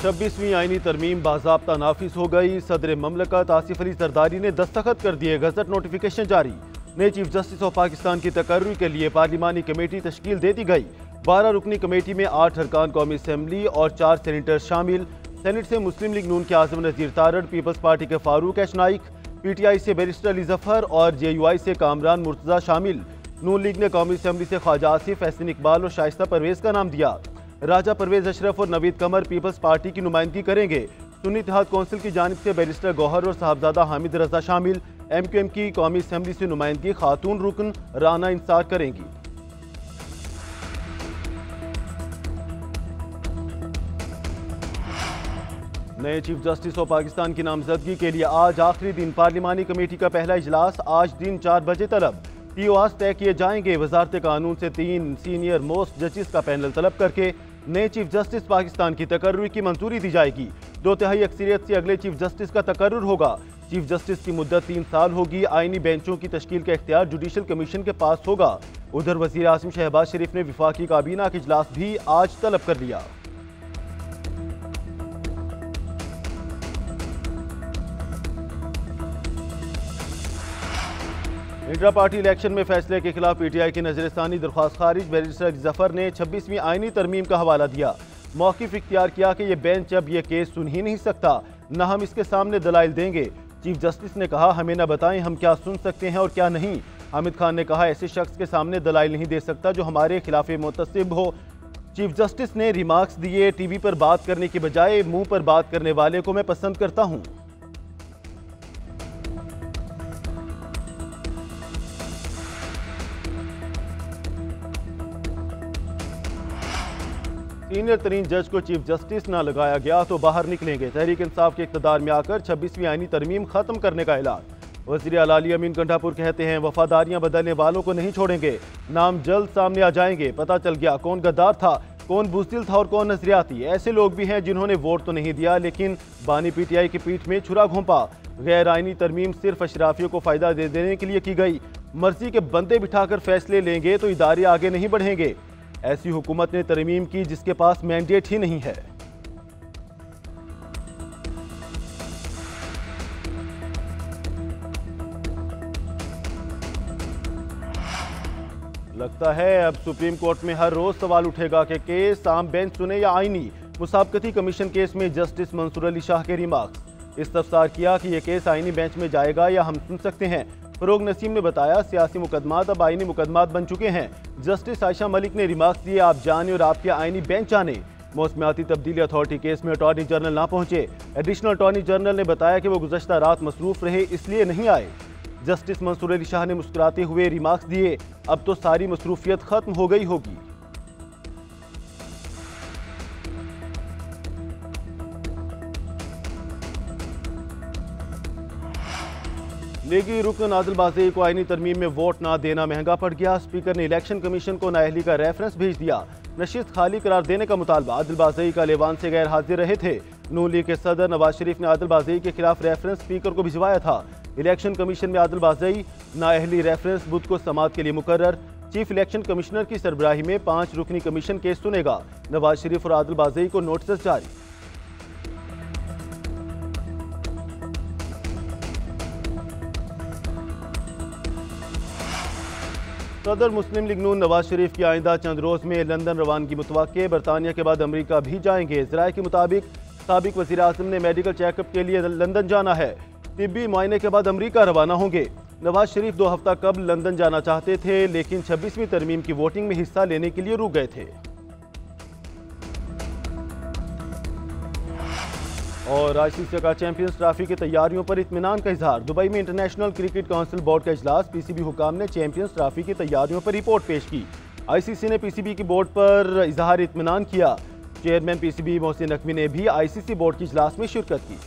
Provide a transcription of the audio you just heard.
26वीं आईनी तरमीम बाज़ाब्ता नाफिज हो गई। सदर ममलकत आसिफ अली जरदारी ने दस्तखत कर दिए, गजट नोटिफिकेशन जारी। नए चीफ जस्टिस ऑफ पाकिस्तान की तकर्री के लिए पार्लिमानी कमेटी तश्कील दे दी गई। 12 रुकनी कमेटी में 8 अरकान कौमी असम्बली और 4 सेनेटर शामिल। सेनेट से मुस्लिम लीग नून के आजम नज़ीर तारड़, पीपल्स पार्टी के फारूक एच नाइक, PTI से बैरिस्टर अली जफर और JUI से कामरान मुर्तज़ा शामिल। नून लीग ने कौमी असम्बली से ख्वाजा आसिफ, एहसन इकबाल और शाइस्ता परवेज का नाम दिया। राजा परवेज अशरफ और नवीद कमर पीपल्स पार्टी की नुमाइंदगी करेंगे। सुन्नी इत्तेहाद कौंसिल की जानिब से बैरिस्टर गौहर और साहबजादा हामिद रजा शामिल। MQM की कौमी असम्बली से नुमाइंदगी खातून रुकन राना इंसार करेंगी। नए चीफ जस्टिस ऑफ पाकिस्तान की नामजदगी के लिए आज आखिरी दिन। पार्लिमानी कमेटी का पहला इजलास आज दिन 4 बजे तलब। TORs तय किए जाएंगे। वजारत कानून से 3 सीनियर मोस्ट जजेस का पैनल तलब करके नए चीफ जस्टिस पाकिस्तान की तकर्री की मंजूरी दी जाएगी। 2/3 अक्सरियत से अगले चीफ जस्टिस का तकर्रुर होगा। चीफ जस्टिस की मुद्दत 3 साल होगी। आईनी बेंचों की तश्कील का इख्तियार जुडिशल कमीशन के पास होगा। उधर वजीर आज़म शहबाज शरीफ ने विफाकी काबीना का इजलास भी आज तलब कर लिया। इंट्रा पार्टी इलेक्शन में फैसले के खिलाफ PTI की नजरसानी दरख्वास्त खारिज। बैरिस्टर अली जफर ने 26वीं आईनी तरमीम का हवाला दिया। मौक़िफ़ इख्तियार किया कि यह बेंच अब यह केस सुन ही नहीं सकता, न हम इसके सामने दलाइल देंगे। चीफ जस्टिस ने कहा, हमें न बताएं हम क्या सुन सकते हैं और क्या नहीं। हामिद खान ने कहा, ऐसे शख्स के सामने दलाइल नहीं दे सकता जो हमारे खिलाफ मुतसिब हो। चीफ जस्टिस ने रिमार्क्स दिए, TV पर बात करने के बजाय मुंह पर बात करने वाले को मैं पसंद करता हूँ। सीनियर तरीन जज को चीफ जस्टिस ना लगाया गया तो बाहर निकलेंगे। तहरीक इंसाफ के इक़्तिदार में आकर 26वीं आईनी तरमीम खत्म करने का ऐलान। वज़ीर आला अली अमीन कंठापुर कहते हैं, वफादारियां बदलने वालों को नहीं छोड़ेंगे। नाम जल्द सामने आ जाएंगे। पता चल गया कौन गद्दार था, कौन बुज़दिल था और कौन नजरियाती। ऐसे लोग भी हैं जिन्होंने वोट तो नहीं दिया लेकिन बानी PTI की पीठ में छुरा घोंपा। गैर आईनी तरमीम सिर्फ अशराफियों को फायदा दे देने के लिए की गई। मर्जी के बंदे बिठाकर फैसले लेंगे तो इदारे आगे नहीं बढ़ेंगे। ऐसी हुकूमत ने तरमीम की जिसके पास मैंडेट ही नहीं है। लगता है अब सुप्रीम कोर्ट में हर रोज सवाल उठेगा कि केस आम बेंच सुने या आईनी। मुसाबकती कमीशन केस में जस्टिस मंसूर अली शाह के रिमार्क्स। इस्तफसार किया कि यह केस आईनी बेंच में जाएगा या हम सुन सकते हैं। फरोग नसीम ने बताया, सियासी मुकदमात अब आईनी मुकदमात बन चुके हैं। जस्टिस आयशा मलिक ने रिमार्क्स दिए, आप जाने और आपके आईनी बेंच जाने। मौसमियाती तब्दीली अथॉरिटी केस में अटॉर्नी जनरल ना पहुंचे। एडिशनल अटॉर्नी जनरल ने बताया कि वो गुज़श्ता रात मसरूफ रहे इसलिए नहीं आए। जस्टिस मंसूर अली शाह ने मुस्कुराते हुए रिमार्क्स दिए, अब तो सारी मसरूफियत खत्म हो गई होगी। लीगी रुकन आदिल बाज़ई को आईनी तरमीम में वोट ना देना महंगा पड़ गया। स्पीकर ने इलेक्शन कमीशन को नाअहली का रेफरेंस भेज दिया। नशिस्त खाली करार देने का मुतालबा। आदिल बाज़ई का लेवान से गैर हाजिर रहे थे। नून लीग के सदर नवाज शरीफ ने आदिल बाज़ई के खिलाफ रेफरेंस स्पीकर को भिजवाया था। इलेक्शन कमीशन में आदिल बाज़ई नाअहली रेफरेंस बुध को समाअत के लिए मुकर्रर। चीफ इलेक्शन कमिश्नर की सरबराही में 5 रुकनी कमीशन केस सुनेगा। नवाज शरीफ और आदिल बाज़ई को नोटिस जारी। सदर मुस्लिम लीग नून नवाज शरीफ की आइंदा चंद रोज में लंदन रवानगी मुतवक्के। बरतानिया के बाद अमरीका भी जाएंगे। ज़राए के मुताबिक साबिक वज़ीर आज़म ने मेडिकल चेकअप के लिए लंदन जाना है। तिब्बी मुआयने के बाद अमरीका रवाना होंगे। नवाज शरीफ 2 हफ्ता कबल लंदन जाना चाहते थे लेकिन 26वीं तरमीम की वोटिंग में हिस्सा लेने के लिए रुक गए थे। और ICC का चैंपियंस ट्रॉफी की तैयारियों पर इत्मीनान का इजहार। दुबई में इंटरनेशनल क्रिकेट काउंसिल बोर्ड का इजलास। PCB हुकाम ने चैंपियंस ट्रॉफी की तैयारियों पर रिपोर्ट पेश की। ICC ने PCB की बोर्ड पर इजहार इत्मीनान किया। चेयरमैन PCB मोहसिन नकवी ने भी ICC बोर्ड के इजलास में शिरकत की।